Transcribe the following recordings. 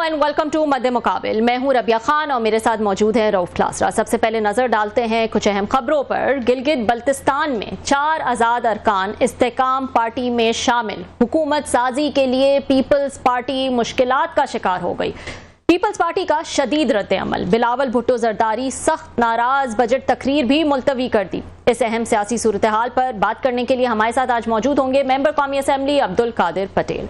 And welcome to मध्य मुकाबिल। मैं हूं रबिया खान और मेरे साथ मौजूद है रऊफ क्लासरा। सबसे पहले नजर डालते हैं कुछ अहम खबरों पर। गिलगित बल्तिस्तान में 4 आज़ाद अरकान इस्तेकाम पार्टी में शामिल। हुकूमत साजी के लिए पीपल्स पार्टी मुश्किलात का शिकार हो गई। पीपल्स पार्टी का शदीद रद्द अमल। बिलावल भुट्टो जरदारी सख्त नाराज, बजट तकरीर भी मुलतवी कर दी। इस अहम सियासी सूरत हाल पर बात करने के लिए हमारे साथ आज मौजूद होंगे मेंबर कौमी असम्बली अब्दुल कादिर पटेल।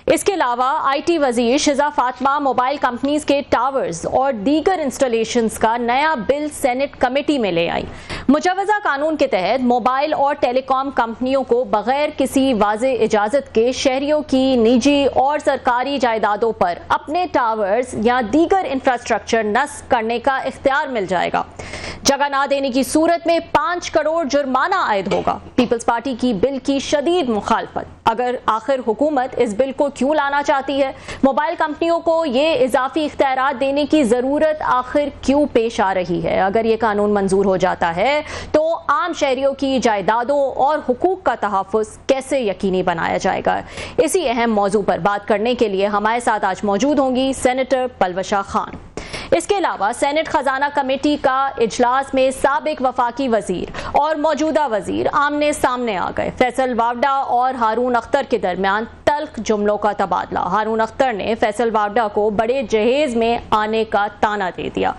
इसके अलावा IT वजीर शिजा फातिमा मोबाइल कंपनीज के टावर्स और दीगर इंस्टॉलेशंस का नया बिल सेनेट कमेटी में ले आई। मुजवजा कानून के तहत मोबाइल और टेलीकॉम कंपनियों को बगैर किसी वाज़े इजाजत के शहरियों की निजी और सरकारी जायदादों पर अपने टावर्स या दीगर इंफ्रास्ट्रक्चर नस्ब करने का इख्तियार मिल जाएगा। जगह ना देने की सूरत में 5 करोड़ जुर्माना आयद होगा। पीपल्स पार्टी की बिल की शदीद मुखालफत। अगर आखिर हुकूमत इस बिल को क्यों लाना चाहती है? मोबाइल कंपनियों को ये इजाफी इख्तियारात देने की जरूरत आखिर क्यों पेश आ रही है? अगर ये कानून मंजूर हो जाता है तो आम शहरियों की जायदादों और हुकूक का तहफ़्फ़ुज़ कैसे यकीनी बनाया जाएगा? इसी अहम मौजू पर बात करने के लिए हमारे साथ आज मौजूद होंगी सेनेटर पलवशा खान। इसके अलावा सेनेट खजाना कमेटी का इजलास में साबिक वफाकी वजीर और मौजूदा वजीर आमने सामने आ गए। फैसल वावडा और हारून अख्तर के दरमियान तल्ख जुमलों का तबादला। हारून अख्तर ने फैसल वावडा को बड़े जहेज में आने का ताना दे दिया।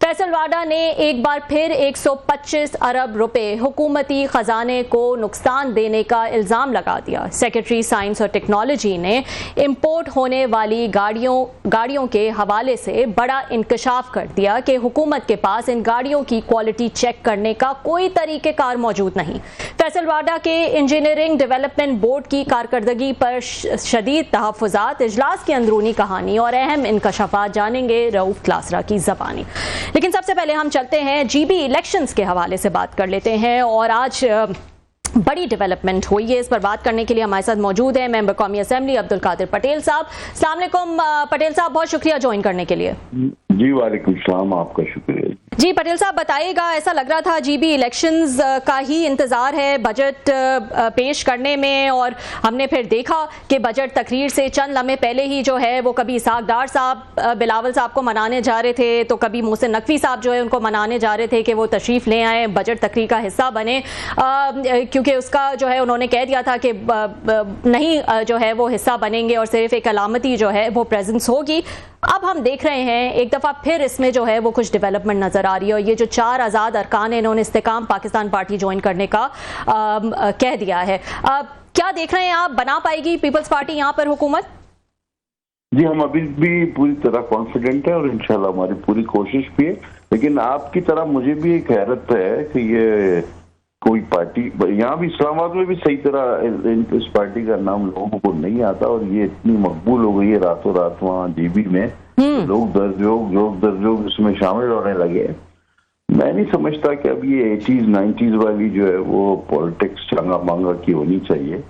फैसल वावडा ने एक बार फिर 125 अरब रुपए हुकूमती खजाने को नुकसान देने का इल्जाम लगा दिया। सेक्रेटरी साइंस और टेक्नोलॉजी ने इंपोर्ट होने वाली गाड़ियों के हवाले से बड़ा इंकशाफ कर दिया कि हुकूमत के पास इन गाड़ियों की क्वालिटी चेक करने का कोई तरीक़ेकार मौजूद नहीं। फैसल वावडा के इंजीनियरिंग डेवलपमेंट बोर्ड की कारकर्दगी पर शदीद तहफ़्फ़ुज़ात। इजलास की अंदरूनी कहानी और अहम इंकशाफात जानेंगे रऊफ क्लासरा की ज़बानी। लेकिन सबसे पहले हम चलते हैं GB इलेक्शंस के हवाले से बात कर लेते हैं और आज बड़ी डेवलपमेंट हुई है। इस पर बात करने के लिए हमारे साथ मौजूद है मेंबर कौमी असेंबली अब्दुल कादिर पटेल साहब। अस्सलाम वालेकुम पटेल साहब, बहुत शुक्रिया ज्वाइन करने के लिए। जी वालेकुम सलाम, आपका शुक्रिया। जी पटेल साहब बताइएगा, ऐसा लग रहा था GB इलेक्शंस का ही इंतजार है बजट पेश करने में, और हमने फिर देखा कि बजट तकरीर से चंद लम्हे पहले ही जो है वो कभी इसहाक डार साहब बिलावल साहब को मनाने जा रहे थे, तो कभी मोहसिन नकवी साहब जो है उनको मनाने जा रहे थे कि वो तशरीफ ले आए, बजट तकरीर का हिस्सा बने, क्योंकि उसका जो है उन्होंने कह दिया था कि नहीं जो है वो हिस्सा बनेंगे और सिर्फ एक अलामती जो है वो प्रेजेंस होगी। अब हम देख रहे हैं एक दफ़ा फिर इसमें जो है वो कुछ डेवलपमेंट नज़र आ रही है, और ये जो 4 आज़ाद अरकान है इन्होंने इस्तेकाम पाकिस्तान पार्टी ज्वाइन करने का कह दिया है। क्या देख रहे हैं आप, बना पाएगी पीपल्स पार्टी यहाँ पर हुकूमत? जी हम अभी भी पूरी तरह कॉन्फिडेंट है और इंशाल्लाह हमारी पूरी कोशिश भी है, लेकिन आपकी तरह मुझे भी एक हैरत है कि ये कोई पार्टी यहाँ भी इस्लामाबाद में भी सही तरह इस पार्टी का नाम लोगों को नहीं आता, और ये इतनी मकबूल हो गई है रातों रात वहाँ GB में लोग दर्जोग इसमें शामिल होने लगे। मैं नहीं समझता कि अब ये 80s 90s वाली जो है वो पॉलिटिक्स चंगा मांगा की होनी चाहिए।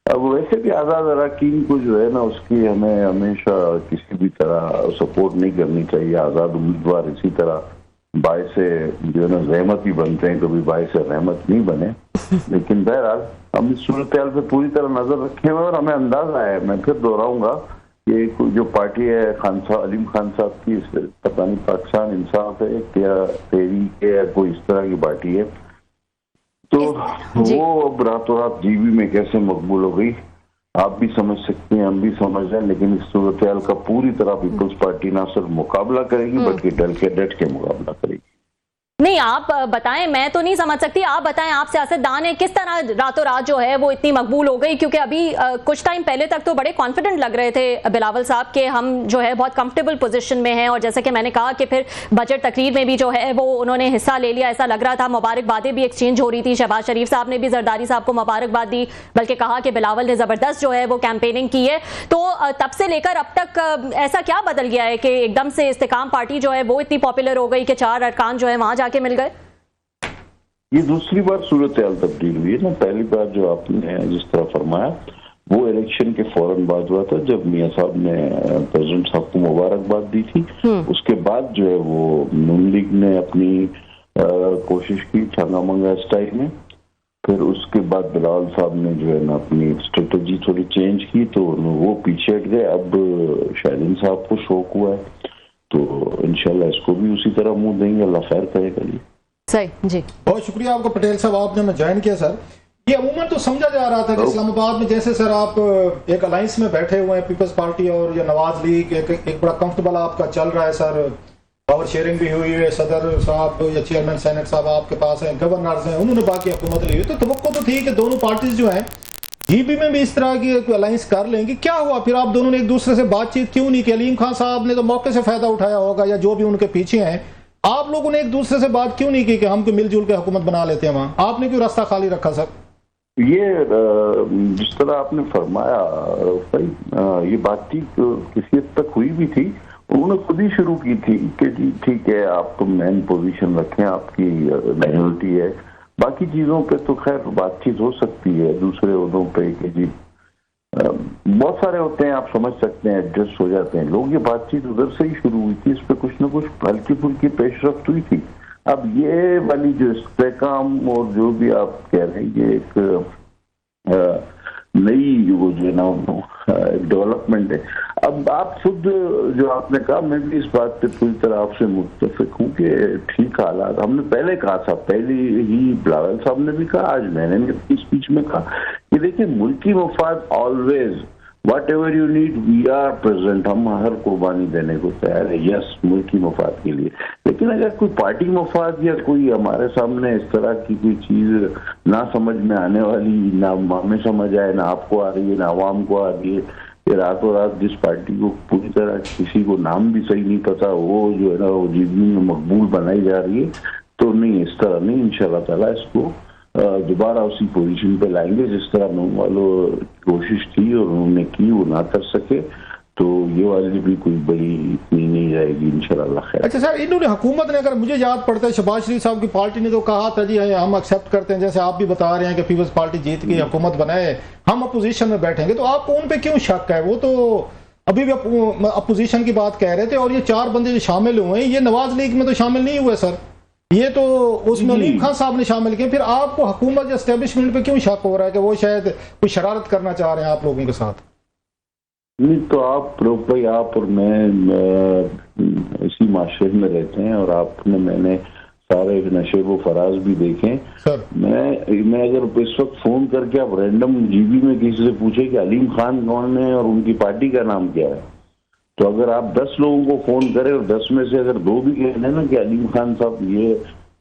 अब वैसे भी आज़ाद अरकान को जो है ना उसकी हमें हमेशा किसी भी तरह सपोर्ट नहीं करनी चाहिए। आज़ाद उम्मीदवार इसी तरह बायस जो है ना रहमत ही बनते हैं, कभी बायस रहमत नहीं बने। लेकिन बहरहाल हम इस सूरत हाल पे पूरी तरह नजर रखे हुए और हमें अंदाजा है, मैं फिर दोहराऊंगा, ये जो पार्टी है अलीम खान साहब की, पता नहीं पाकिस्तान इंसाफ है क्या तहरीक है या कोई इस तरह की पार्टी है, तो वो अब रातों रात GB में कैसे मकबूल हो गई आप भी समझ सकते हैं, हम भी समझ रहे हैं। लेकिन इस सूरत हाल का पूरी तरह पीपल्स पार्टी ना सिर्फ मुकाबला करेगी बल्कि डट के मुकाबला करेगी। नहीं आप बताएं, मैं तो नहीं समझ सकती, आप बताएं, आप सियासतदान हैं, किस तरह रातों रात जो है वो इतनी मकबूल हो गई? क्योंकि अभी कुछ टाइम पहले तक तो बड़े कॉन्फिडेंट लग रहे थे बिलावल साहब के हम जो है बहुत कंफर्टेबल पोजीशन में हैं, और जैसे कि मैंने कहा कि फिर बजट तकरीर में भी जो है वो उन्होंने हिस्सा ले लिया, ऐसा लग रहा था। मुबारकबादें भी एक्सचेंज हो रही थी, शहबाज शरीफ साहब ने भी जरदारी साहब को मुबारकबाद दी, बल्कि कहा कि बिलावल ने जबरदस्त जो है वो कैंपेनिंग की है। तो तब से लेकर अब तक ऐसा क्या बदल गया है कि एकदम से इस्तेकाम पार्टी जो है वो इतनी पॉपुलर हो गई कि 4 अरकान जो है वहां जाके मिल गए? ये दूसरी बार सूरत हाल तब्दील हुई है ना। पहली बार जो आपने जिस तरह फरमाया वो इलेक्शन के फौरन बाद हुआ था, जब मियां साहब ने प्रेसिडेंट साहब को मुबारकबाद दी थी। उसके बाद जो है वो नून लीग ने अपनी कोशिश की छांगा मंगा स्टाइल में, फिर उसके बाद बिलावल साहब ने जो है ना अपनी स्ट्रेटजी थोड़ी चेंज की, तो वो पीछे हट गए। अब शाहिदीन साहब को शौक हुआ है तो इंशाल्लाह इसको भी उसी तरह मुंह देंगे, अल्लाह खैर करेगा। जी सही जी, बहुत शुक्रिया आपको पटेल साहब, आपने हमें ज्वाइन किया सर। ये अमूमन तो समझा जा रहा था कि इस्लामाबाद में जैसे सर आप एक अलायंस में बैठे हुए हैं पीपल्स पार्टी और या नवाज लीग, एक बड़ा कंफर्टेबल आपका चल रहा है सर, पावर शेयरिंग भी हुई है, सदर साहब या चेयरमैन सेनेट साहब आपके पास हैं, गवर्नर्स हैं, उन्होंने बाकी हुकूमत ली हुई, तो तवक्को तो थी कि दोनों पार्टीज जो हैं जीबी में भी इस तरह की अलायंस कर लेंगे। क्या हुआ फिर आप दोनों ने एक दूसरे से बातचीत क्यों नहीं की? अलीम खान साहब ने तो मौके से फायदा उठाया होगा या जो भी उनके पीछे हैं, आप लोगों ने एक दूसरे से बात क्यों नहीं की कि हम कोई मिलजुल के हुकूमत बना लेते हैं? वहां आपने क्यों रास्ता खाली रखा सर? ये जिस तरह आपने फरमाया भाई, ये बातचीत किसी हद तक हुई भी थी, उन्होंने खुद ही शुरू की थी कि जी ठीक है आप मेन पोजीशन रखें, आपकी माइनॉरिटी है, बाकी चीजों पे तो खैर बातचीत हो सकती है, दूसरे ओहदों पे कि जी बहुत सारे होते हैं, आप समझ सकते हैं, एडजस्ट हो जाते हैं लोग। ये बातचीत उधर से ही शुरू हुई थी, इस पे कुछ न कुछ हल्की फुल्की पेशरफ्त हुई थी। अब ये वाली जो इस्तेकाम और जो भी आप कह रहे हैं, ये एक नई वो जो है ना डेवलपमेंट है। अब आप खुद जो आपने कहा, मैं भी इस बात पे पूरी तरह आपसे मुत्तफिक हूँ कि ठीक हालात, हमने पहले कहा था, पहले ही बिलावल साहब ने भी कहा, आज मैंने भी अपनी स्पीच में कहा कि देखिए मुल्की मफाद always, whatever you need we are present, हम हर कुर्बानी देने को तैयार है, यस मुल्की मफाद के लिए। लेकिन अगर कोई पार्टी मफाद या कोई हमारे सामने इस तरह की कोई चीज ना समझ में आने वाली, ना हमें समझ आए, ना आपको आ रही है, ना आवाम को आ रही है, ये रातों रात जिस पार्टी को पूरी तरह किसी को नाम भी सही नहीं पता, वो जो है ना वो जीवनी में मकबूल बनाई जा रही है, तो नहीं, इस तरह नहीं, इंशाल्लाह ताला इसको दोबारा उसी पोजीशन पे लाएंगे जिस तरह वालों कोशिश थी और उन्होंने की, वो ना कर सके तो ये वाली भी कोई बड़ी इतनी नहीं जाएगी इंशाल्लाह खैर। अच्छा सर, इन्होंने हुकूमत ने, अगर मुझे याद पड़ता है शहबाज शरीफ साहब की पार्टी ने तो कहा था जी हम एक्सेप्ट करते हैं, जैसे आप भी बता रहे हैं कि पीपल्स पार्टी जीत के हुकूमत बनाए, हम अपोजिशन में बैठेंगे, तो आपको उन पे क्यों शक है? वो तो अभी भी अपोजिशन की बात कह रहे थे, और ये 4 बंदे जो शामिल हुए हैं ये नवाज लीग में तो शामिल नहीं हुए सर, ये तो उसमें अलीम खान साहब ने शामिल किए। फिर आपको हुकूमत एस्टेब्लिशमेंट पे क्यों शक हो रहा है कि वो शायद कोई शरारत करना चाह रहे हैं आप लोगों के साथ? नहीं तो आप भाई, आप और मैं इसी माशरे में रहते हैं और आपने मैंने सारे नशे व फराज भी देखे सर। मैं अगर इस वक्त फोन करके आप रैंडम जीबी में किसी से पूछे कि अलीम खान कौन है और उनकी पार्टी का नाम क्या है, तो अगर आप 10 लोगों को फोन करें और 10 में से अगर 2 भी कह दें ना कि अलीम खान साहब ये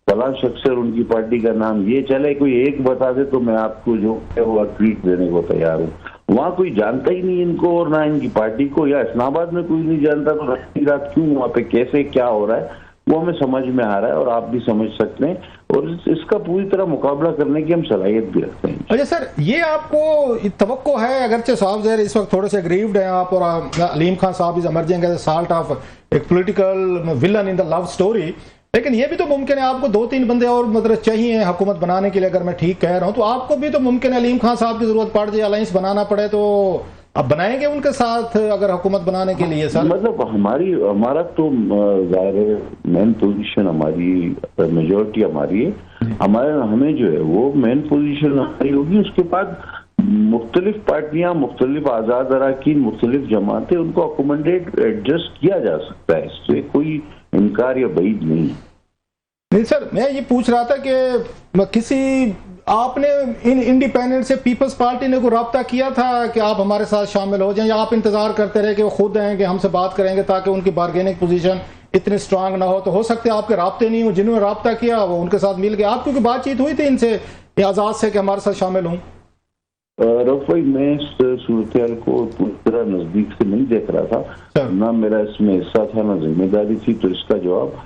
फलां शख्स और उनकी पार्टी का नाम ये, चले कोई एक बता दे तो मैं आपको जो है वो ट्वीट देने को तैयार हूँ। वहाँ कोई जानता ही नहीं इनको और ना इनकी पार्टी को, या इस्लामाबाद में कोई नहीं जानता, तो रात क्यों वहाँ पे कैसे क्या हो रहा है वो हमें समझ में आ रहा है और आप भी समझ सकते हैं, और इसका पूरी तरह मुकाबला करने की हम सलाहियत भी रखते हैं। अच्छा सर, ये आपको तवक्को है, अगरचे साहब ज़ाहिर इस वक्त थोड़े से ग्रीव्ड हैं आप, और अलीम खान साहब is emerging as a sort of एक political villain in the love story, लेकिन ये भी तो मुमकिन है आपको 2-3 बंदे और मतलब चाहिए हुकूमत बनाने के लिए, अगर मैं ठीक कह रहा हूँ, तो आपको भी तो मुमकिन है अलीम खान साहब की जरूरत पड़ जाए, अलायंस बनाना पड़े, तो अब बनाएंगे उनके साथ अगर हुकूमत बनाने के लिए सर? मतलब हमारा तो ज़ाहिर मेन पोजीशन हमारी, मेजोरिटी हमारी है, हमें जो है वो मेन पोजीशन हमारी होगी। उसके बाद मुख्तलिफ पार्टियां, मुख्तलिफ आज़ाद अराकीन, मुख्तलिफ जमातें, उनको अकोमोडेट एडजस्ट किया जा सकता है, इससे कोई इनकार या बईद नहीं। नहीं सर, मैं ये पूछ रहा था कि किसी आपने इंडिपेंडेंट से पीपल्स पार्टी ने को रब्ता किया था कि आप हमारे साथ शामिल हो जाएं, या आप इंतजार करते रहे कि वो खुद आएंगे हमसे बात करेंगे ताकि उनकी बार्गेनिंग पोजीशन इतनी स्ट्रांग ना हो? तो हो सकते हैं आपके राब्ते नहीं हो, जिन्होंने रब्ता किया वो उनके साथ मिल गए, आप क्योंकि बातचीत हुई थी इनसे आजाद से कि हमारे साथ शामिल हूँ? रऊफ भाई, मैं इस सूरत को पूरी तरह नजदीक से नहीं देख रहा था, ना मेरा इसमें हिस्सा था, ना जिम्मेदारी थी, तो इसका जवाब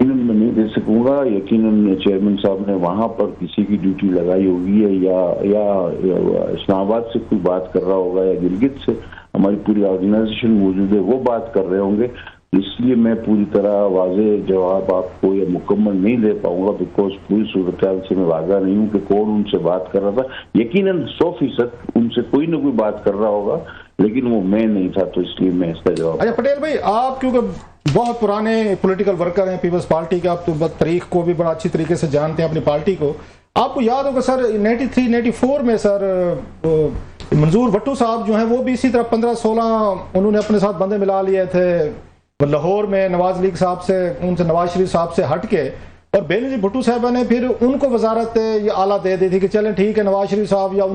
मैं नहीं दे सकूंगा। यकीनन चेयरमैन साहब ने वहां पर किसी की ड्यूटी लगाई होगी या इस्लामाबाद से कोई बात कर रहा होगा, या गिलगित से हमारी पूरी ऑर्गेनाइजेशन मौजूद है वो बात कर रहे होंगे, इसलिए मैं पूरी तरह वाज़े जवाब आपको या मुकम्मल नहीं दे पाऊंगा, बिकॉज पूरी सूरत से मैं वागा नहीं हूँ कि कौन उनसे बात कर रहा था। यकीनन 100% उनसे कोई ना कोई बात कर रहा होगा, लेकिन वो मैं नहीं था, तो इसलिए मैं इसका जवाब। अच्छा पटेल भाई, आप क्योंकि बहुत पुराने पॉलिटिकल वर्कर हैं पीपल्स पार्टी के, आप तो तारीख को भी बड़ा अच्छी तरीके से जानते हैं अपनी पार्टी को, आपको याद होगा सर 93-94 में सर मंजूर भट्टू साहब जो हैं वो भी इसी तरह 15-16 उन्होंने अपने साथ बंदे मिला लिए थे लाहौर में नवाज लीग साहब से, उनसे नवाज शरीफ साहब से हट के, और बेनजीर भुट्टो साहबा ने फिर उनको वजारत ये आला दे दी थी कि चलें ठीक है नवाज शरीफ साहब या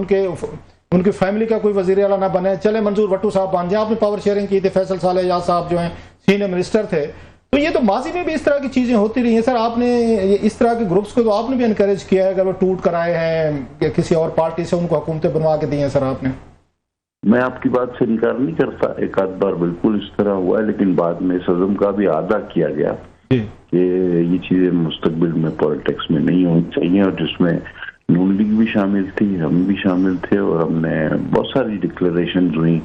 उनकी फैमिली का कोई वजीर आला ना बने, चले मंजूर भट्टो साहब बन जाए। आपने पावर शेयरिंग की थी, फैसल सालेह साहब जो हैं सीनियर मिनिस्टर थे। तो ये तो माजी में भी इस तरह की चीजें होती रही हैं सर। आपने इस तरह के ग्रुप्स को तो आपने भी इनकरेज किया है, अगर वो टूट कर आए हैं कि किसी और पार्टी से उनको हुकूमतें बनवा के दी हैं सर आपने? मैं आपकी बात से इनकार नहीं करता, एक आध बार बिल्कुल इस तरह हुआ है, लेकिन बाद में इस अज़म का भी आदा किया गया कि ये चीजें मुस्तकबिल में पॉलिटिक्स में नहीं होनी चाहिए, और जिसमें नून लीग भी शामिल थी, हम भी शामिल थे, और हमने बहुत सारी डिक्लेरेशन हुई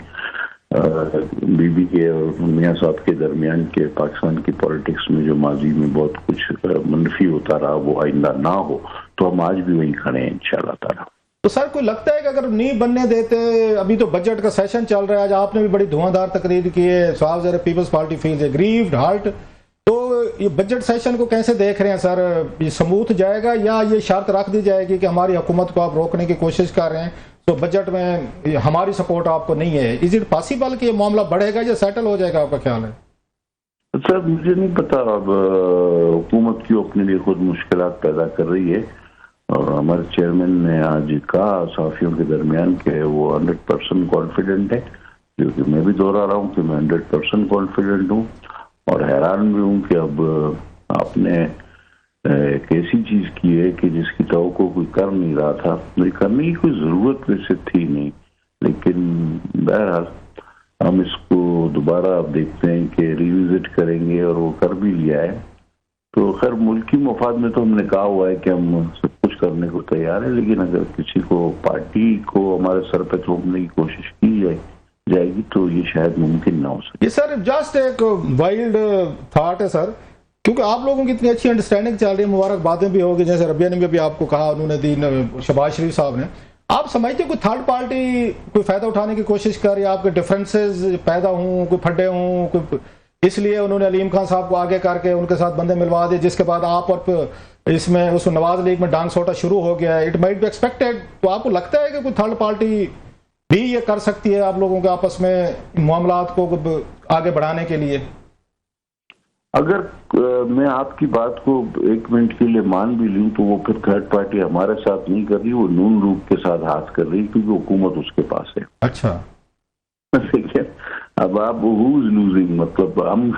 बीबी के और मियां साहब के दरमियान के पाकिस्तान की पॉलिटिक्स में जो माजी में बहुत कुछ मनफी होता रहा वो आइंदा ना हो, तो हम आज भी वहीं खड़े हैं इंशाअल्लाह ताला। तो सर कोई लगता है कि अगर नहीं बनने देते, अभी तो बजट का सेशन चल रहा है, आज आपने भी बड़ी धुआंधार तकरीर की है, साहब जरा Peoples Party feels aggrieved hurt, तो ये बजट सेशन को कैसे देख रहे हैं सर? ये स्मूथ जाएगा या ये शर्त रख दी जाएगी कि हमारी हुकूमत को आप रोकने की कोशिश कर रहे हैं तो बजट में हमारी सपोर्ट आपको नहीं है? इज इट पॉसिबल कि ये मामला बढ़ेगा या सेटल हो जाएगा, आपका ख्याल है? सर मुझे नहीं पता, अब हुकूमत क्यों अपने लिए खुद मुश्किलात पैदा कर रही है, और हमारे चेयरमैन ने आज कहा सहाफियों के दरमियान के वो 100% कॉन्फिडेंट है, क्योंकि मैं भी दोहरा रहा हूँ कि मैं 100% कॉन्फिडेंट हूँ, और हैरान भी हूँ कि अब आपने एक ऐसी चीज की है कि जिसकी तवक्को कोई कर नहीं रहा था, मुझे करने की कोई जरूरत वैसे थी नहीं, लेकिन बहरहाल हम इसको दोबारा अब देखते हैं कि रिविजिट करेंगे, और वो कर भी लिया है। तो खैर मुल्की मफाद में तो हमने कहा हुआ है कि हम सब कुछ करने को तैयार है, लेकिन अगर किसी को पार्टी को हमारे सर पे थोपने की कोशिश की जाएगी तो ये शायद मुमकिन ना हो सके। ये सर जस्ट एक वाइल्ड थॉट है सर, क्योंकि आप लोगों की इतनी अच्छी अंडरस्टैंडिंग चल रही है, मुबारकबादें भी होगी, जैसे रबिया ने भी आपको कहा, उन्होंने दी शहबाज शरीफ साहब ने। आप समझते कोई थर्ड पार्टी कोई फायदा उठाने की कोशिश कर रही है, आपके डिफरेंसेस पैदा हों, कोई फड्डे हों, कोई इसलिए उन्होंने अलीम खान साहब को आगे करके उनके साथ बंदे मिलवा दिए, जिसके बाद आप और इसमें उस नवाज लीग में डांग सोटा शुरू हो गया है? It might be expected. तो आपको लगता है कि कोई थर्ड पार्टी भी ये कर सकती है आप लोगों के आपस में मामलात को आगे बढ़ाने के लिए? अगर मैं आपकी बात को एक मिनट के लिए मान भी लूं तो वो फिर थर्ड पार्टी हमारे साथ नहीं कर रही, वो नून लीग के साथ हाथ कर रही, क्योंकि हुकूमत उसके पास है। अच्छा देखिए अब आप हु इज लूजिंग, मतलब हम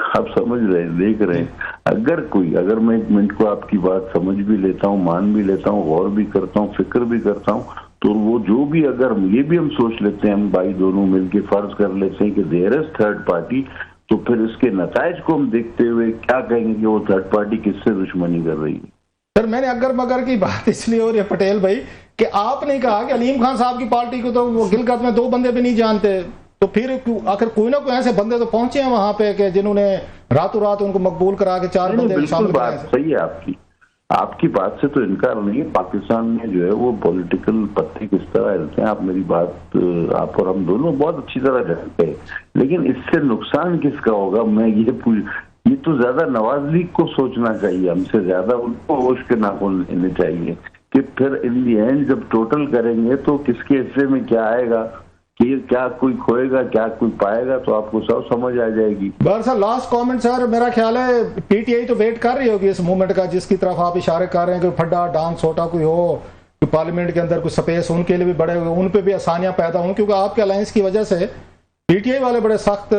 आप समझ रहे हैं, देख रहे हैं। अगर मैं एक मिनट को आपकी बात समझ भी लेता हूँ, मान भी लेता हूँ, गौर भी करता हूँ, फिक्र भी करता हूँ, तो वो जो भी अगर ये भी हम सोच लेते हैं, हम भाई दोनों मिलके फर्ज कर लेते हैं कि देयर इज थर्ड पार्टी, तो फिर इसके नतायज को हम देखते हुए क्या कहेंगे कि वो थर्ड पार्टी किससे दुश्मनी कर रही है? सर मैंने अगर मगर की बात इसलिए हो रही है पटेल भाई कि आपने कहा कि अलीम खान साहब की पार्टी को तो वो गिलगित में 2 बंदे भी नहीं जानते, तो फिर आखिर कोई ना कोई ऐसे बंदे तो पहुंचे हैं वहां पे कि जिन्होंने रातों रात उनको मकबूल करा के 4 बंदे शामिल कराए। बात सही है आपकी बात से तो इनकार नहीं है। पाकिस्तान में जो है वो पॉलिटिकल पत्ते किस तरह हिलते हैं, आप मेरी बात आप और हम दोनों बहुत अच्छी तरह जानते हैं, लेकिन इससे नुकसान किसका होगा? मैं ये तो ज्यादा नवाज लीग को सोचना चाहिए, हमसे ज्यादा उनको होश के नाखून लेने चाहिए कि फिर इन दी एंड जब टोटल करेंगे तो किसके हिस्से में क्या आएगा, कि क्या कोई खोएगा क्या कोई पाएगा, तो आपको सब समझ आ जाएगी। सर लास्ट कमेंट सर, मेरा ख्याल है पीटीआई तो वेट कर रही होगी इस मूवमेंट का, जिसकी तरफ आप इशारे कर रहे हैं कि फड्डा डांस छोटा कोई हो, कोई पार्लियामेंट के अंदर कोई स्पेस उनके लिए भी बड़े हुए, उन पे भी आसानियां पैदा हों, क्योंकि आपके अलायंस की वजह से पीटीआई वाले बड़े सख्त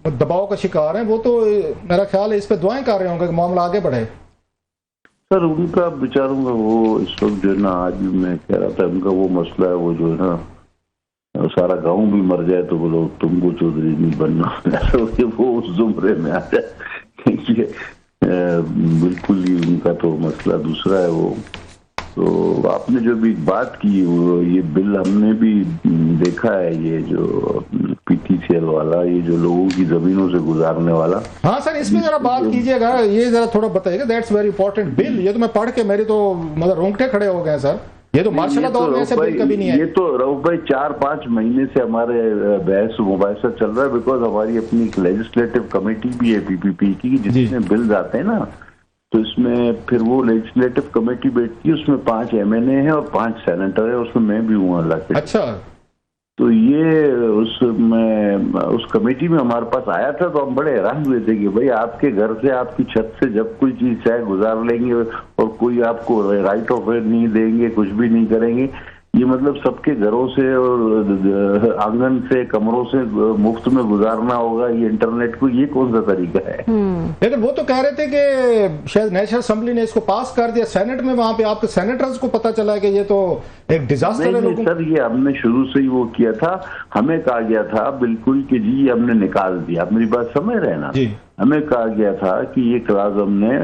दबाव का शिकार हैं। वो तो मेरा ख्याल है इस पे दुआएं कर रहे होंगे कि मामला आगे बढ़े। सर उनका बेचारों का वो इस वक्त जो है ना, आज भी मैं कह रहा था, उनका वो मसला है, वो जो है ना सारा गांव भी मर जाए तो बोलो तुमको चौधरी नहीं बनना, वो उस जुमरे में आ जाए। बिल्कुल ही उनका तो मसला दूसरा है। वो तो आपने जो भी बात की, वो ये बिल हमने भी देखा है, ये जो पीटीसीएल वाला, ये जो लोगों की जमीनों से गुजारने वाला। हाँ सर इसमें जरा बात कीजिएगा, ये जरा थोड़ा बताइएगा। That's very important bill. ये तो मैं पढ़ के मेरे तो मतलब रोंगटे खड़े हो गए सर। ये तो मार्शल दौर में ऐसे बिल कभी नहीं है। ये तो रऊफ भाई 4-5 महीने से हमारे बहस मुबाहिसा चल रहा है, बिकॉज हमारी अपनी एक लेजिस्लेटिव कमेटी भी है पीपीपी की, जिसमें बिल्स आते हैं ना, तो इसमें फिर वो लेजिस्लेटिव कमेटी बैठती है, उसमें 5 MNA हैं और 5 सेनेटर है, उसमें मैं भी हूँ अल्लाह के। अच्छा। तो ये उस कमेटी में हमारे पास आया था, तो हम बड़े हैरान हुए थे कि भाई आपके घर से, आपकी छत से जब कोई चीज चाहे गुजार लेंगे और कोई आपको राइट ऑफ वे नहीं देंगे, कुछ भी नहीं करेंगे। ये मतलब सबके घरों से और आंगन से, कमरों से मुफ्त में गुजारना होगा ये इंटरनेट को, ये कौन सा तरीका है? लेकिन वो तो कह रहे थे कि शायद नेशनल असेंबली ने इसको पास कर दिया सेनेट में, वहां पे आपके सेनेटर्स को पता चला कि ये तो एक डिजास्टर है। नहीं सर, ये हमने शुरू से ही वो किया था, हमें कहा गया था बिल्कुल कि जी हमने निकाल दिया। आप मेरी बात समझ रहे हैं ना? हमें कहा गया था कि ये क्लास हमने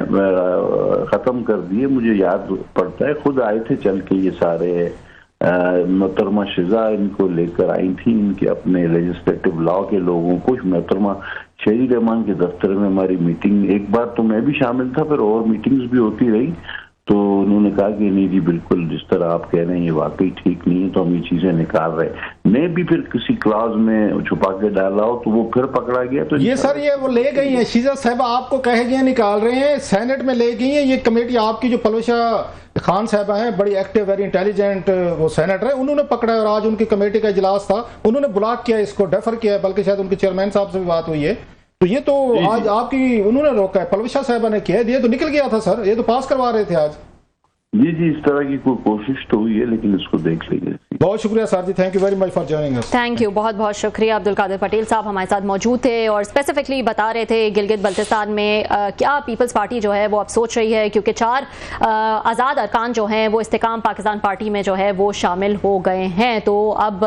खत्म कर दिए। मुझे याद पड़ता है, खुद आए थे चल के ये सारे मोहतरमा शिजा इनको लेकर आई थी, इनके अपने लेजिस्लेटिव लॉ के लोगों को। मोहतरमा शहीद रहमान के दफ्तर में हमारी मीटिंग, एक बार तो मैं भी शामिल था, फिर और मीटिंग्स भी होती रही। तो उन्होंने कहा कि नहीं जी बिल्कुल जिस तरह आप कह रहे हैं ये वाकई ठीक नहीं है, तो हम ये चीजें निकाल रहे हैं। मैं भी फिर किसी क्लास में छुपा के डाला हो तो वो फिर पकड़ा गया। तो ये सर ये वो ले गई है शीजा साहबा, आपको कहे गए निकाल रहे हैं, सेनेट में ले गई है ये कमेटी। आपकी जो पलवशा खान साहबा हैं, बड़ी एक्टिव, वेरी इंटेलिजेंट वो सेनेटर है, उन्होंने पकड़ा है और आज उनकी कमेटी का इजलास था, उन्होंने ब्लॉक किया, इसको डेफर किया, बल्कि शायद उनके चेयरमैन साहब से भी बात हुई है। तो ये तो आज आपकी उन्होंने रोका है, पलवशा साहबा ने किया है। ये तो निकल गया था सर, ये तो पास करवा रहे थे आज। जी जी, इस तरह की कोई कोशिश तो हुई है, लेकिन इसको देख लेंगे। बहुत शुक्रिया sir ji, thank you very much for joining us. Thank you, बहुत बहुत शुक्रिया। अब्दुल कादिर पटेल साहब हमारे साथ मौजूद थे और स्पेसिफिकली बता रहे थे गिलगित बल्तिस्तान में क्या पीपल्स पार्टी जो है वो अब सोच रही है, क्योंकि 4 आज़ाद अरकान जो हैं वो इस्तेकाम पाकिस्तान पार्टी में जो है वो शामिल हो गए हैं। तो अब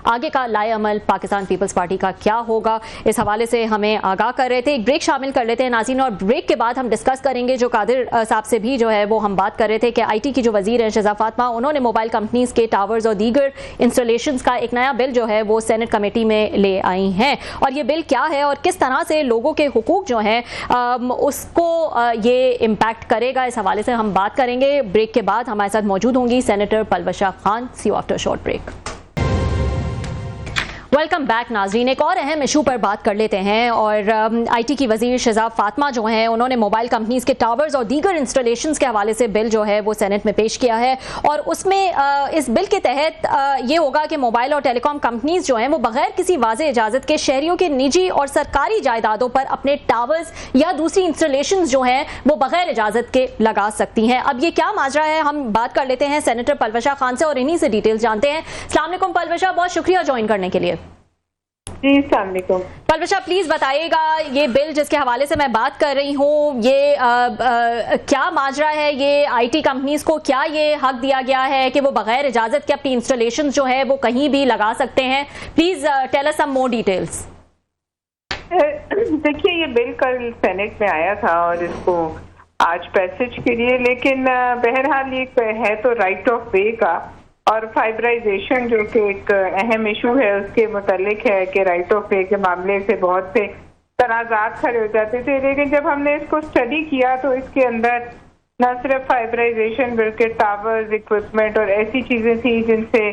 आगे का लाए अमल पाकिस्तान पीपल्स पार्टी का क्या होगा, इस हवाले से हमें आगाह कर रहे थे। एक ब्रेक शामिल कर लेते हैं नाज़रीन, और ब्रेक के बाद हम डिस्कस करेंगे जो कादिर साहब से भी जो है वो हम बात कर रहे थे कि IT की जो वजीर है शहज़ाद फातिमा, उन्होंने मोबाइल कंपनीज के टावर्स और दीगर इंस्टॉलेशंस का एक नया बिल जो है वो सेनेट कमेटी में ले आई हैं। और ये बिल क्या है और किस तरह से लोगों के हुकूक जो हैं उसको ये इम्पैक्ट करेगा, इस हवाले से हम बात करेंगे। ब्रेक के बाद हमारे साथ मौजूद होंगी senator Palwasha Khan. See you after short break. Welcome back नाजरीन, एक और अहम इशू पर बात कर लेते हैं। और IT की वजीर शहज़ाद फातिमा जो हैं उन्होंने मोबाइल कंपनीज के टावर्स और दीगर इंस्टॉलेशंस के हवाले से बिल जो है वो सेनेट में पेश किया है। और उसमें इस बिल के तहत ये होगा कि मोबाइल और टेलीकॉम कंपनीज जो हैं वो बगैर किसी वाज़ेह इजाज़त के शहरियों के निजी और सरकारी जायदादों पर अपने टावर्स या दूसरी इंस्टॉलेशंस जो हैं वो बगैर इजाज़त के लगा सकती हैं। अब ये क्या माजरा है, हम बात कर लेते हैं सेनेटर पलवशा खान से और इन्हीं से डिटेल्स जानते हैं। अस्सलाम वालेकुम पलवशा, बहुत शुक्रिया ज्वाइन करने के लिए। जी अस्सलाम वालेकुम। पलवशा प्लीज बताइएगा, ये बिल जिसके हवाले से मैं बात कर रही हूँ ये क्या माजरा है, ये IT कंपनीज को क्या ये हक दिया गया है कि वो बगैर इजाजत के अपनी इंस्टॉलेशंस जो है वो कहीं भी लगा सकते हैं? Please tell us some more details. देखिए, ये बिल कल सेनेट में आया था और इसको आज पैसेज के लिए, लेकिन बहरहाल ये है तो राइट ऑफ वे का, और फाइबराइजेशन जो कि एक अहम इशू है उसके मुतालिक है कि राइट ऑफ वे के मामले से बहुत से तनाज़ात खड़े हो जाते थे। लेकिन जब हमने इसको स्टडी किया तो इसके अंदर न सिर्फ फाइबराइजेशन बल्कि टावर्स, इक्विपमेंट और ऐसी चीज़ें थी जिनसे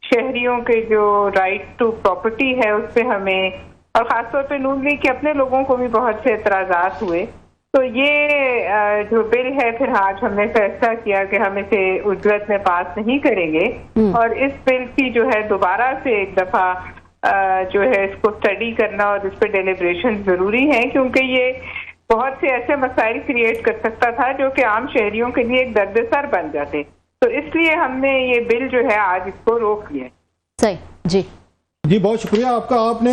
शहरियों के जो राइट टू प्रॉपर्टी है उस पर हमें, और ख़ासतौर पर नून लीग के अपने लोगों को भी बहुत से एतराज़ात हुए। तो ये जो बिल है फिर आज हमने फैसला किया कि हम इसे उजलत में पास नहीं करेंगे और इस बिल की जो है दोबारा से एक दफा जो है इसको स्टडी करना और इस पर डेलिब्रेशन जरूरी है, क्योंकि ये बहुत से ऐसे मसाइल क्रिएट कर सकता था जो कि आम शहरियों के लिए एक दर्दसर बन जाते। तो इसलिए हमने ये बिल जो है आज इसको रोक लिया। सही जी जी, बहुत शुक्रिया आपका। आपने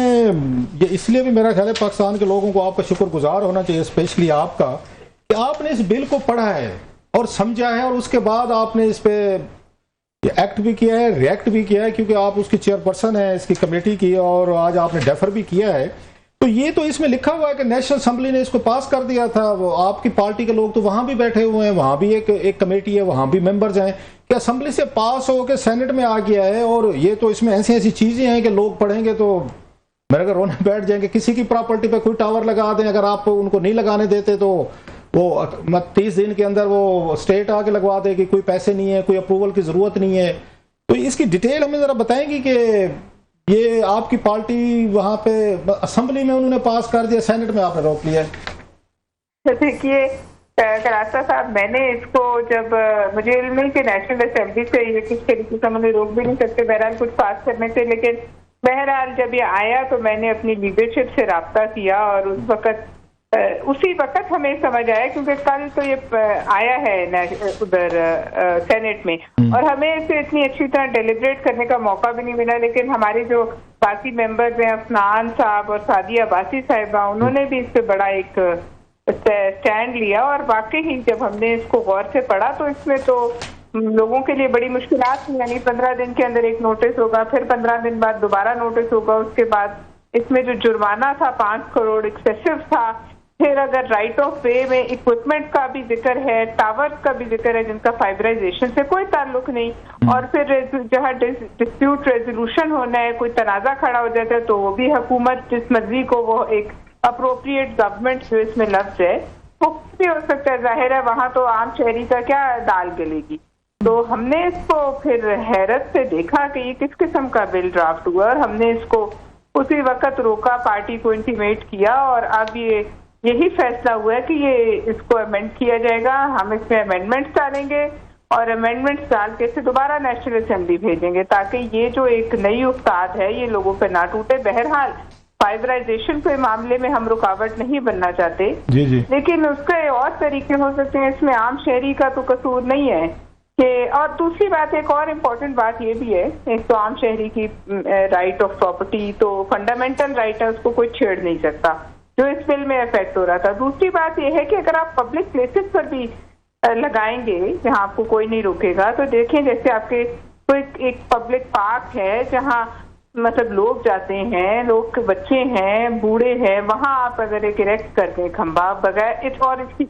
ये इसलिए भी मेरा ख्याल है पाकिस्तान के लोगों को आपका शुक्रगुजार होना चाहिए, स्पेशली आपका, कि आपने इस बिल को पढ़ा है और समझा है और उसके बाद आपने इस पे एक्ट भी किया है, रिएक्ट भी किया है, क्योंकि आप उसकी चेयरपर्सन है इसकी कमेटी की और आज आपने डेफर भी किया है। तो ये तो इसमें लिखा हुआ है कि नेशनल असेंबली ने इसको पास कर दिया था, वो आपकी पार्टी के लोग तो वहां भी बैठे हुए हैं, वहां भी एक कमेटी है, वहां भी मेंबर्स हैं, कि असेंबली से पास हो के सेनेट में आ गया है। और ये तो इसमें ऐसी ऐसी चीजें हैं कि लोग पढ़ेंगे तो मेरे घर रोने बैठ जाएंगे। किसी की प्रॉपर्टी पे कोई टावर लगा दें, अगर आप उनको नहीं लगाने देते तो वो 30 दिन के अंदर वो स्टेट आके लगवा देगी, कोई पैसे नहीं है, कोई अप्रूवल की जरूरत नहीं है। तो इसकी डिटेल हमें जरा बताएंगी कि ये आपकी पार्टी वहां पे असेंबली में उन्होंने पास कर दिया, सेनेट में आपने रोक लिया? देखिए, करासा साहब, मैंने इसको जब मुझे इल्म है कि नेशनल असेंबली से ये किस तरीके से मुझे रोक भी नहीं सकते बहरहाल कुछ पास करने से, लेकिन बहरहाल जब ये आया तो मैंने अपनी लीडरशिप से राब्ता किया और उसी वक्त हमें समझ आया, क्योंकि कल तो ये आया है उधर सेनेट में और हमें इसे इतनी अच्छी तरह डेलिब्रेट करने का मौका भी नहीं मिला, लेकिन हमारे जो बाकी मेंबर्स हैं अफनान साहब और सादिया अब्बासी साहिबा, उन्होंने भी इस पे बड़ा एक स्टैंड लिया और वाकई ही जब हमने इसको गौर से पढ़ा तो इसमें तो लोगों के लिए बड़ी मुश्किलात थी। यानी 15 दिन के अंदर एक नोटिस होगा, फिर 15 दिन बाद दोबारा नोटिस होगा, उसके बाद इसमें जो जुर्माना था 5 करोड़ एक्सेसिव था, फिर अगर राइट ऑफ वे में इक्विपमेंट का भी जिक्र है, टावर्स का भी जिक्र है जिनका फाइबराइजेशन से कोई ताल्लुक नहीं, और फिर जहाँ डिस्प्यूट रेजोल्यूशन होना है, कोई तनाजा खड़ा हो जाता है तो वो भी हुकूमत जिस मर्जी को वो एक अप्रोप्रिएट गवर्नमेंट जो इसमें लफ्ज है वो भी हो सकता है, जाहिर है वहां तो आम शहरी का क्या दाल गलेगी। तो हमने इसको फिर हैरत से देखा कि ये किस किस्म का बिल ड्राफ्ट हुआ और हमने इसको उसी वक्त रोका, पार्टी को इंटीमेट किया और अब यही फैसला हुआ है कि ये इसको अमेंड किया जाएगा। हम इसमें अमेंडमेंट्स डालेंगे और अमेंडमेंट्स डाल के इसे दोबारा नेशनल असेंबली भेजेंगे ताकि ये जो एक नई उस्ताद है ये लोगों पे ना टूटे। बहरहाल फाइबराइजेशन के मामले में हम रुकावट नहीं बनना चाहते जी जी, लेकिन उसके और तरीके हो सकते हैं, इसमें आम शहरी का तो कसूर नहीं है कि। और दूसरी बात, एक और इम्पोर्टेंट बात ये भी है, एक तो आम शहरी की राइट ऑफ प्रॉपर्टी तो फंडामेंटल राइट है, उसको कोई छेड़ नहीं सकता जो इस बिल में इफेक्ट हो रहा था। दूसरी बात यह है कि अगर आप पब्लिक प्लेसेस पर भी लगाएंगे जहां आपको कोई नहीं रोकेगा, तो देखें जैसे आपके कोई एक पब्लिक पार्क है जहां मतलब लोग जाते हैं, लोग के बच्चे हैं, बूढ़े हैं, वहां आप अगर एक इरेक्ट करते हैं खंबा बगैर और इसकी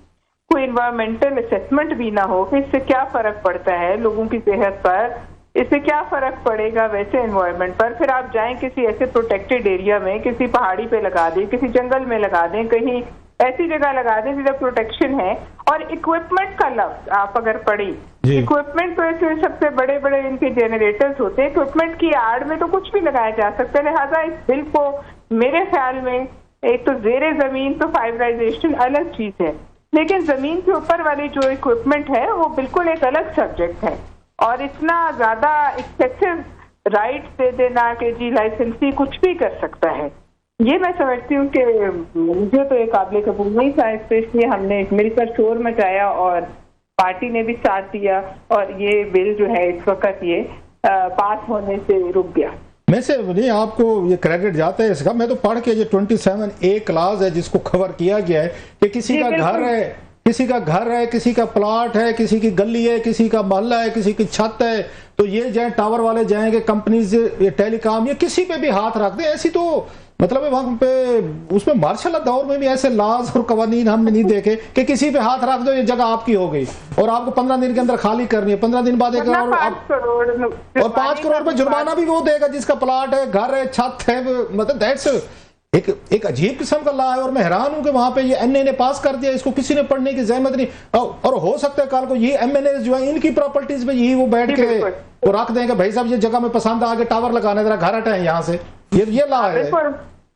कोई इन्वायरमेंटल असेसमेंट भी ना हो कि इससे क्या फर्क पड़ता है लोगों की सेहत पर, इससे क्या फर्क पड़ेगा वैसे एनवायरनमेंट पर, फिर आप जाएं किसी ऐसे प्रोटेक्टेड एरिया में, किसी पहाड़ी पे लगा दें, किसी जंगल में लगा दें, कहीं ऐसी जगह लगा दें जिधर प्रोटेक्शन है। और इक्विपमेंट का लफ्ज आप अगर पढ़ें, इक्विपमेंट तो ऐसे सबसे बड़े बड़े इनके जेनरेटर्स होते हैं, इक्विपमेंट की आड़ में तो कुछ भी लगाया जा सकता है। लिहाजा इस बिल को मेरे ख्याल में एक तो जेरे जमीन तो फाइबराइजेशन अलग चीज है, लेकिन जमीन के ऊपर वाली जो इक्विपमेंट है वो बिल्कुल एक अलग सब्जेक्ट है। और इतना ज्यादा एक्सेसिव राइट दे देना कि जी लाइसेंसी कुछ भी कर सकता है, ये मैं समझती हूँ कि मुझे तो एक काबिल कबूल नहीं था। इसलिए हमने मिलकर शोर मचाया और पार्टी ने भी साथ दिया और ये बिल जो है इस वक्त ये पास होने से रुक गया। मैं से नहीं आपको ये क्रेडिट जाता है इसका, मैं तो पढ़ के ये 27A क्लास है जिसको कवर किया गया है कि किसी का घर है, किसी का घर है, किसी का प्लॉट है, किसी की गली है, किसी का मोहल्ला है, किसी की छत है, तो ये जाए टावर वाले जाएंगे कंपनीज ये टेलीकॉम, ये किसी पे भी हाथ रख दे, ऐसी तो मतलब है वहां पे उसमें मार्शल दौर में भी ऐसे लाज और कवानीन हमने नहीं देखे कि किसी पे हाथ रख दो ये जगह आपकी हो गई और आपको 15 दिन के अंदर खाली करनी है, 15 दिन बाद एक और 5 करोड़ में जुर्माना भी वो देगा जिसका प्लॉट है, घर है, छत है। मतलब दैट्स एक अजीब किस्म का ला है और मैं हैरान हूं कि वहां पे ये एनए ने पास कर दिया, इसको किसी ने पढ़ने की जहमत नहीं। और हो सकता है कल को ये एमएनए जो है इनकी प्रॉपर्टीज पे यही वो बैठ के वो रख देंगे, भाई साहब ये जगह में पसंद आ गया टावर लगाने, जरा घर हटाए यहाँ से, ये ला है।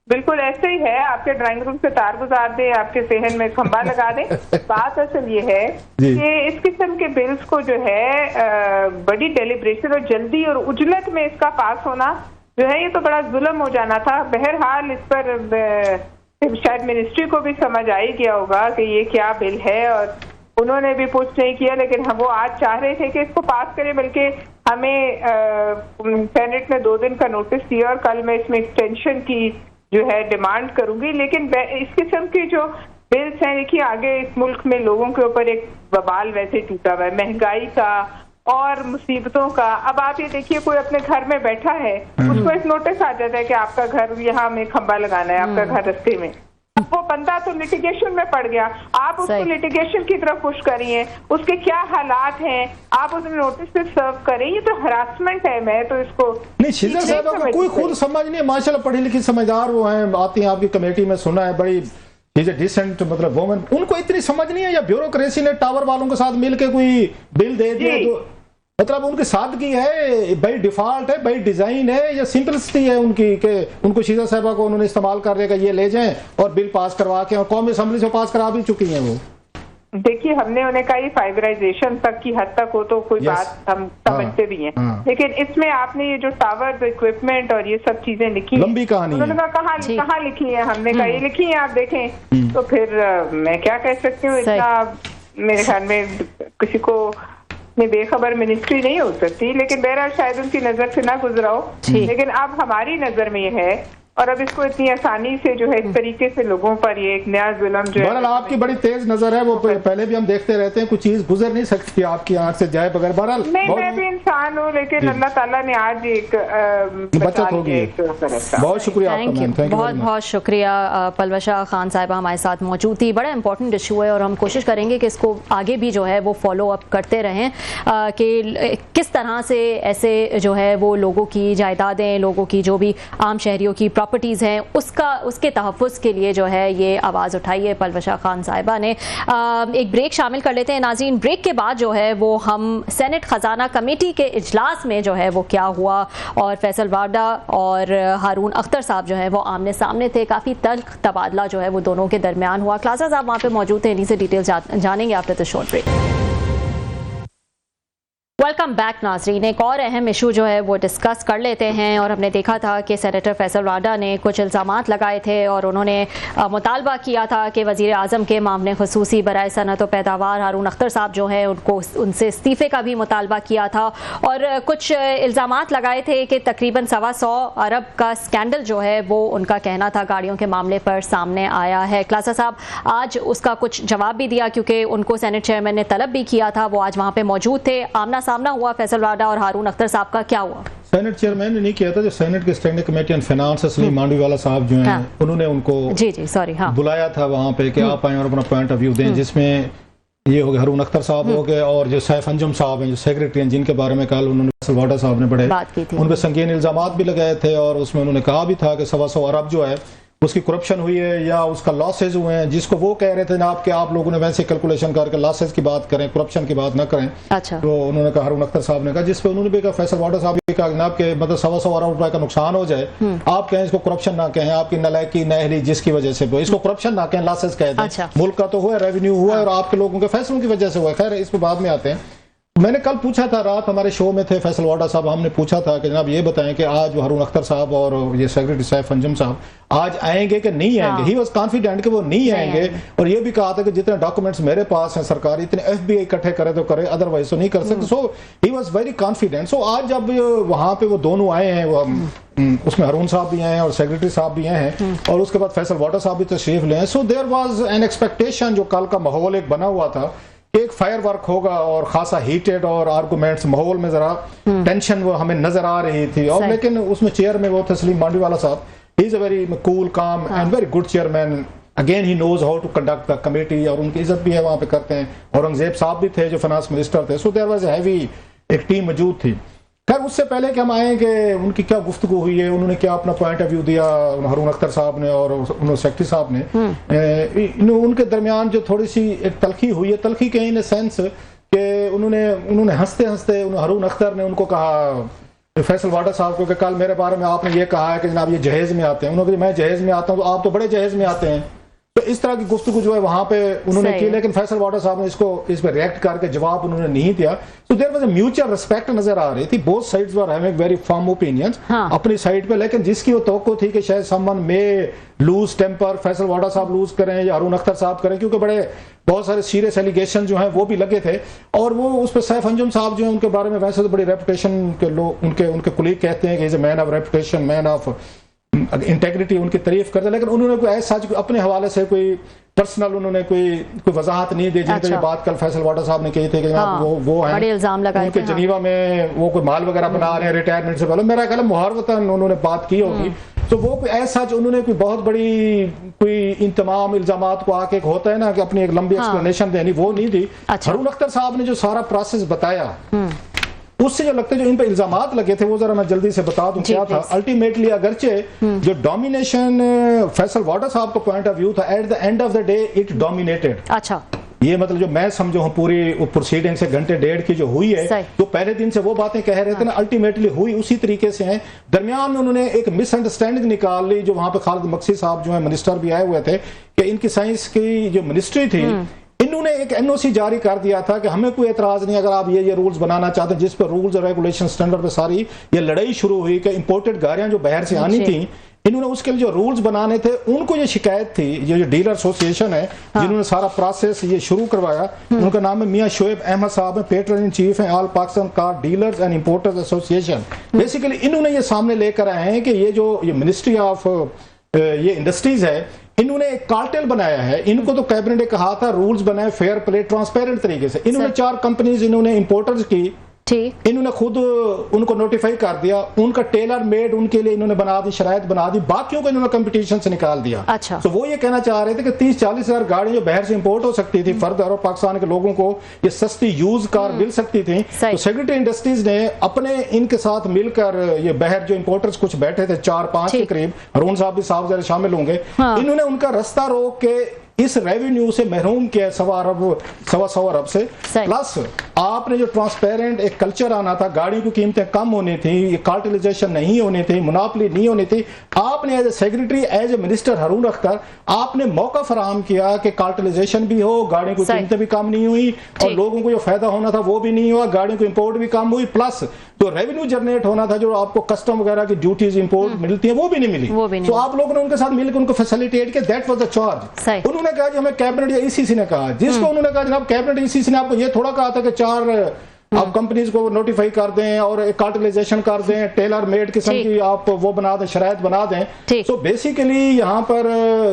बिल्कुल ऐसे ही है, आपके ड्राइंग रूम से तार गुजार दे, आपके सेहन में खंबा लगा दे। बात असल ये है कि इस किस्म के बिल्स को जो है बड़ी डेलिब्रेशन और जल्दी और उजलत में इसका पास होना जो है ये तो बड़ा जुल्म हो जाना था। बहरहाल इस पर शायद मिनिस्ट्री को भी समझ आ ही गया होगा कि ये क्या बिल है और उन्होंने भी पुश नहीं किया, लेकिन हम वो आज चाह रहे थे कि इसको पास करें, बल्कि हमें सेनेट ने 2 दिन का नोटिस दिया और कल मैं इसमें एक्सटेंशन की जो है डिमांड करूंगी। लेकिन इस किस्म की जो बिल्स हैं, देखिए आगे इस मुल्क में लोगों के ऊपर एक बवाल वैसे टूटा हुआ है महंगाई का और मुसीबतों का। अब आप ये देखिए कोई अपने घर में बैठा है, उसको एक नोटिस आ जाता है कि आपका घर यहाँ में खंबा लगाना है, आपका घर रास्ते में, वो बंदा तो लिटिगेशन में पड़ गया, आप उसको लिटिगेशन की तरफ पुश करिए, उसके क्या हालात हैं आप उसमें नोटिस से सर्व करें, ये तो हरासमेंट है। मैं तो इसको नहीं शिजा साहब कोई खुद समझ नहीं, माशाल्लाह पढ़ी लिखी समझदार वो हैं, आती हैं आपकी कमेटी में, सुना है बड़ी डिसेंट मतलब वोमेन, उनको इतनी समझ नहीं है या ब्यूरोक्रेसी ने टावर वालों के साथ मिलकर कोई बिल दे दिया तो मतलब उनकी सादगी है, बाई डिफॉल्ट है, बाई डिजाइन है या सिंपलिसिटी है उनकी कि उनको शीजा साहबा को उन्होंने इस्तेमाल कर देगा, ये ले जाएं और बिल पास करवा के, और कौमी असेंबली से पास करा भी चुकी हैं वो। देखिए, हमने उन्हें कहा फाइबराइजेशन तक की हद तक हो तो कोई बात हम समझते भी हैं, लेकिन इसमें आपने ये जो टावर इक्विपमेंट और ये सब चीजें लिखी, लंबी कहानी, उन्होंने कहा कहाँ लिखी है? हमने कहा ये लिखी है, आप देखें। तो फिर मैं क्या कह सकती हूँ, इतना मेरे ख्याल में किसी को बेखबर मिनिस्ट्री नहीं हो सकती, लेकिन बहरहाल शायद उनकी नजर से ना गुजरा हो, लेकिन अब हमारी नजर में ये है। और अब इसको इतनी आसानी से जो है इस तरीके से लोगों पर ये एक नया जुल्म जो है, आपकी बड़ी तेज नजर है, वो पहले भी हम देखते रहते हैं, कुछ चीज गुजर नहीं सकती आपकी आंख से जाए बगैर। बहरहाल नहीं, मैं भी इंसान हूँ, लेकिन अल्लाह ताला ने आज एक बचत होगी। बहुत शुक्रिया आपका, बहुत बहुत शुक्रिया। पलवशा खान साहिबा हमारे साथ मौजूद थी। बड़ा इंपॉर्टेंट इशू है और हम कोशिश करेंगे कि इसको आगे भी जो है वो फॉलो अप करते रहें कि किस तरह से ऐसे जो है वो लोगों की जायदादें, लोगों की जो भी आम शहरियों की प्रॉपर्टीज़ हैं उसके तहफ़्फ़ुज़ के लिए जो है ये आवाज़ उठाई है पलवशा खान साहिबा ने। एक ब्रेक शामिल कर लेते हैं नाज़रीन। ब्रेक के बाद जो है वो हम सेनेट ख़जाना कमेटी के इजलास में जो है वो क्या हुआ और फैसल वाडा और हारून अख्तर साहब जो है वो आमने सामने थे। काफ़ी तल्ख तबादला जो है वो दोनों के दरमियान हुआ। क्लासा साहब वहाँ पे मौजूद थे, इन्हीं से डिटेल जानेंगे after the short break. Welcome back नाज़रीन। एक और अहम इशू जो है वो डिस्कस कर लेते हैं और हमने देखा था कि सेनेटर फैसल वाडा ने कुछ इल्ज़ामात लगाए थे और उन्होंने मुतालबा किया था कि वज़ीर आज़म के मामले ख़ुसूसी बराए सनअत व पैदावार हारून अख्तर साहब जो हैं उनसे इस्तीफ़े का भी मुतालबा किया था और कुछ इल्ज़ामात लगाए थे कि तकरीबन 125 अरब का स्कैंडल जो है वो उनका कहना था गाड़ियों के मामले पर सामने आया है। क्लासा साहब आज उसका कुछ जवाब भी दिया क्योंकि उनको सेनेट चेयरमैन ने तलब भी किया था, वो आज वहाँ पर मौजूद थे। आमना सामना हुआ फैसल वाडा और हारून अख्तर साहब का, क्या हुआ? सेनेट चेयरमैन ने नहीं किया था, जो सेनेट के standing committee on finance Salim Mandviwalla साहब जो हैं उन्होंने उनको बुलाया था वहाँ पे कि आप आए और अपना पॉइंट ऑफ व्यू दें, जिसमें ये हो गए हारून अख्तर साहब हो गए और जो सैफ अंजुम साहब हैं जो सेक्रेटरी हैं, जिनके बारे में कल उन्होंने फैसल वाडा साहब ने बड़े उन पर संगीन इल्जामात भी लगाए थे और उसमें उन्होंने कहा भी था कि 125 अरब जो है उसकी करप्शन हुई है या उसका लॉसेज हुए हैं, जिसको वो कह रहे थे जनाब कि आप लोगों ने वैसे कैलकुलेशन करके लॉसेज की बात करें, करप्शन की बात ना करें। अच्छा। तो उन्होंने कहा, हारून अख्तर साहब ने कहा, जिसपे उन्होंने भी कहा, फैसल वाडा साहब ने कहा जनाब के मतलब 125 अरब रुपए का नुकसान हो जाए, आप कहें इसको करप्शन ना कहें, आपकी नलायकी नहली जिसकी वजह से इसको करप्शन ना कहें, लॉसेज कह दें। अच्छा। मुल्क का तो हुआ, रेवेन्यू हुआ और आपके लोगों के फैसलों की वजह से हुआ। खैर इस पर बाद में आते हैं। मैंने कल पूछा था, रात हमारे शो में थे फैसल वाडा साहब, हमने पूछा था कि जनाब ये बताएं कि आज हारून अख्तर साहब और ये सेक्रेटरी सैफ अंजुम साहब आज आएंगे कि नहीं आएंगे। ही वाज कॉन्फिडेंट कि वो नहीं आएंगे और ये भी कहा था कि जितने डॉक्यूमेंट्स मेरे पास हैं सरकारी, इतने FBI इकट्ठे करे तो करे, अदरवाइज तो नहीं कर सकते। सो ही वाज वेरी कॉन्फिडेंट। सो आज जब वहां पे वो दोनों आए हैं, वो उसमें हारून साहब भी आए हैं और सेक्रेटरी साहब भी आए हैं और उसके बाद फैसल वाडा साहब भी तशरीफ ले। So there was an expectation, जो कल का माहौल एक बना हुआ था, एक फायर वर्क होगा और खासा हीटेड और आर्गुमेंट्स माहौल में जरा टेंशन वो हमें नजर आ रही थी। और लेकिन उसमें चेयर में वो तस्लीम मांडीवाला साहब, he is a very cool calm and very good chairman. Again he knows how to conduct the committee और उनकी इज्जत भी है वहां पे करते हैं। औरंगजेब साहब भी थे जो फाइनेंस मिनिस्टर थे। So there was a heavy एक टीम मौजूद थी। खैर उससे पहले कि हम आए कि उनकी क्या गुफ्तगू हुई है, उन्होंने क्या अपना पॉइंट ऑफ व्यू दिया हारून अख्तर साहब ने और उन्होंने सेक्रेटरी साहब ने, उनके दरमियान जो थोड़ी सी एक तलखी हुई है, तलखी के इन सेंस कि उन्होंने हंसते हंसते हारून अख्तर ने उनको कहा फैसल वाडा साहब को कि कल मेरे बारे में आपने ये कहा है कि जनाब ये जहेज में आते हैं। उन्होंने कहा मैं जहेज में आता हूँ तो आप तो बड़े जहेज में आते हैं। तो इस तरह की गुफ्तगू जो है वहां पे उन्होंने की, लेकिन फैसल वाडा साहब ने इस पर रिएक्ट करके जवाब उन्होंने नहीं दिया। So there was a mutual respect नजर आ रही थी। Both sides were having very firm opinions अपनी साइड पे, लेकिन जिसकी वो तवक्को थी कि शायद समवन में लूज टेम्पर, फैसल वाडा साहब लूज करें या हारून अख्तर साहब करें, क्योंकि बहुत सारे सीरियस एलिगेशन जो हैं वो भी लगे थे। और वो उस पर सैफ अंजुम साहब जो है उनके बारे में वैसे तो बड़ी रेपुटेशन के लोग, उनके कुलीग कहते हैं कि is a man of reputation, man of integrity, उनकी तारीफ करते, लेकिन उन्होंने कोई ऐसा अपने हवाले से कोई पर्सनल उन्होंने कोई वजाहत नहीं दी। जिनकी बात कल फैसल वाडा साहब ने कही थी कि वो हैं उनके जनीवा में वो कोई माल वगैरह बना रहे हैं रिटायरमेंट से पहले, मेरा ख्याल मुहावरतन उन्होंने बात की होगी। तो वो ऐसा उन्होंने कोई बहुत बड़ी कोई इन तमाम इल्जामात को आके होता है ना कि अपनी एक लंबी एक्सप्लेनेशन देनी, वो नहीं दी। हारून अख्तर साहब ने जो सारा प्रोसेस बताया उससे जो लगता है जो इन पर इल्जामात लगे थे वो जरा मैं जल्दी से बता दूं क्या था। अल्टीमेटली अगरचे जो डोमिनेशन फैसल वाडा साहब का पॉइंट ऑफ व्यू था, at the end of the day it dominated. अच्छा, ये मतलब जो मैं समझो हूँ पूरी प्रोसीडिंग से घंटे डेढ़ की जो हुई है, तो पहले दिन से वो बातें कह रहे थे ना, अल्टीमेटली हुई उसी तरीके से है। दरमियान में उन्होंने एक मिसअंडरस्टैंडिंग निकाल ली, जो वहां पे खालिद मक्सी साहब जो है मिनिस्टर भी आए हुए थे, कि इनकी साइंस की जो मिनिस्ट्री थी इन्होंने एक एनओसी जारी कर दिया था कि हमें कोई एतराज नहीं अगर आप ये रूल्स बनाना चाहते हैं, जिस पर रूल्स और रेगुलेशन स्टैंडर्ड पे सारी ये लड़ाई शुरू हुई कि इंपोर्टेड गाड़ियां जो बाहर से आनी थी, इन्होंने उसके लिए जो रूल्स बनाने थे उनको ये शिकायत थी। ये जो डीलर एसोसिएशन है जिन्होंने सारा प्रोसेस ये शुरू करवाया, उनका नाम है मियां शोएब अहमद साहब है, पेट्रन इन चीफ है all Pakistan car dealers and importers association. Basically इन्होंने ये सामने लेकर आए हैं कि ये जो ये मिनिस्ट्री ऑफ ये इंडस्ट्रीज है, इन्होंने एक कार्टेल बनाया है। इनको तो कैबिनेट ने कहा था रूल्स बनाए फेयर प्ले ट्रांसपेरेंट तरीके से। इन्होंने 4 कंपनीज इन्होंने इंपोर्टर्स की, इन्होंने खुद उनको नोटिफाई कर दिया, उनका टेलर मेड उनके लिए इन्होंने बना दी, शरायत बना दी, बाकियों को इन्होंने कंपटीशन से निकाल दिया। अच्छा। तो वो ये कहना चाह रहे थे कि 30-40 हजार गाड़ियां जो बाहर से इंपोर्ट हो सकती थी फर्दर और पाकिस्तान के लोगों को ये सस्ती यूज कार मिल सकती थी, तो सेक्रेटरी इंडस्ट्रीज ने अपने इनके साथ मिलकर ये बाहर जो इंपोर्टर्स कुछ बैठे थे 4-5 के करीब, अरुण साहब भी साहब जरा शामिल होंगे, इन्होंने उनका रास्ता रोक के इस रेवेन्यू से महरूम किया 1.25 अरब से। प्लस आपने जो ट्रांसपेरेंट एक कल्चर आना था, गाड़ियों की कीमतें कम होनी थी, ये कार्टेलाइजेशन नहीं होनी थी, मोनोपोली नहीं होनी थी, आपने as a secretary as a minister Haroon Akhtar आपने मौका फराहम किया कि कार्टेलाइजेशन भी हो, गाड़ियों की कीमतें भी कम नहीं हुई और लोगों को जो फायदा होना था वो भी नहीं हुआ, गाड़ियों की इंपोर्ट भी कम हुई, प्लस जो रेवेन्यू जनरेट होना था, जो आपको कस्टम वगैरह की ड्यूटीज इंपोर्ट मिलती है वो भी नहीं मिली। तो आप लोगों ने उनके साथ मिलकर उनको फैसिलिटेट किया, दैट वाज द चार्ज। उन्होंने कहा कि हमें कैबिनेट या ईसीसी ने कहा, जिसको उन्होंने कहा जनाब कैबिनेट ईसीसी ने आपको ये थोड़ा कहा था कि 4 आप कंपनीज को नोटिफाई कर दें और कार्टेलाइजेशन कर दें, टेलर मेड किस्म की आप वो बना दें, शरायत बना दें। तो बेसिकली यहाँ पर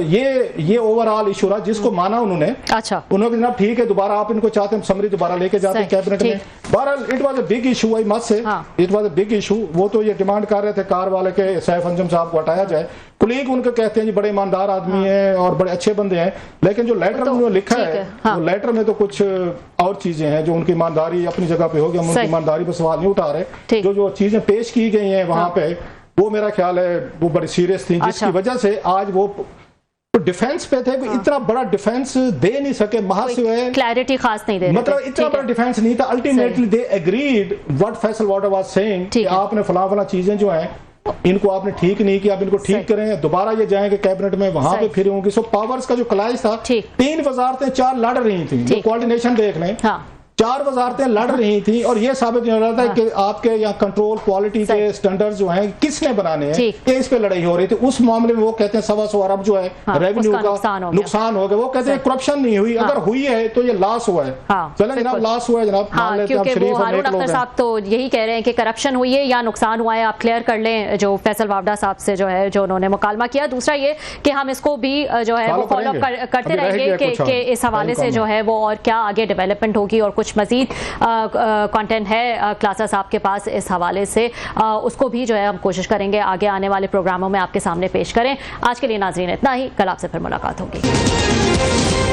ये ओवरऑल इशू रहा जिसको माना उन्होंने। अच्छा, उन्होंने जनाब ठीक है, दोबारा आप इनको चाहते हैं समरी दोबारा लेके जाते हैं कैबिनेट में। बहरहाल it was a big issue, I must say it was a big issue. वो तो ये डिमांड कर रहे थे कार वाले के सैफ अंजुम साहब को हटाया जाए। कुलीग उनको कहते हैं जी बड़े ईमानदार आदमी हैं और बड़े अच्छे बंदे हैं, लेकिन जो लेटर में उन्होंने लिखा है वो लेटर में तो कुछ और चीजें हैं जो उनकी ईमानदारी अपनी जगह पे होगी, हम उनकी ईमानदारी पर सवाल नहीं उठा रहे। जो चीजें पेश की गई हैं वहां पे वो मेरा ख्याल है वो बड़ी सीरियस थी, जिसकी वजह से आज वो डिफेंस पे थे। इतना बड़ा डिफेंस दे नहीं सके, महासिवाय क्लैरिटी खास नहीं दे, मतलब इतना बड़ा डिफेंस नहीं था। Ultimately they agreed what Faisal water was saying, आपने फला चीजें जो हैं इनको आपने ठीक नहीं किया, आप इनको ठीक करें, दोबारा ये जाएंगे कैबिनेट में, वहां पे फिर होंगी। सो पावर्स का जो क्लाइज था, 3 वजारतें 4 लड़ रही थी, जो कोऑर्डिनेशन देख लें 4 वजारतें लड़ रही थी और ये साबित नहीं हो रहा था कि आपके यहाँ कंट्रोल क्वालिटी के स्टैंडर्ड्स जो हैं किसने बनाने हैं, इस पे लड़ाई हो रही थी। उस मामले में वो कहते हैं 1.25 अरब जो है रेवेन्यू का नुकसान हो गया। वो कहते हैं करप्शन नहीं हुई, अगर हुई है तो ये लॉस हुआ है। चलें जनाब, लॉस हुआ है जनाब, क्योंकि वो हारून अख्तर साहब तो यही कह रहे हैं कि करप्शन हुई है या नुकसान हुआ है, आप क्लियर कर लें जो फैसल वावडा साहब से जो है जो उन्होंने मुकालमा किया। दूसरा ये कि हम इसको भी जो है वो फॉलो करते रहेंगे कि इस हवाले से जो है वो और क्या आगे डेवलपमेंट होगी और कुछ मजीद कंटेंट है क्लासा साहब के पास इस हवाले से, उसको भी जो है हम कोशिश करेंगे आगे आने वाले प्रोग्रामों में आपके सामने पेश करें। आज के लिए नाज़रीन इतना ही, कल आपसे फिर मुलाकात होगी।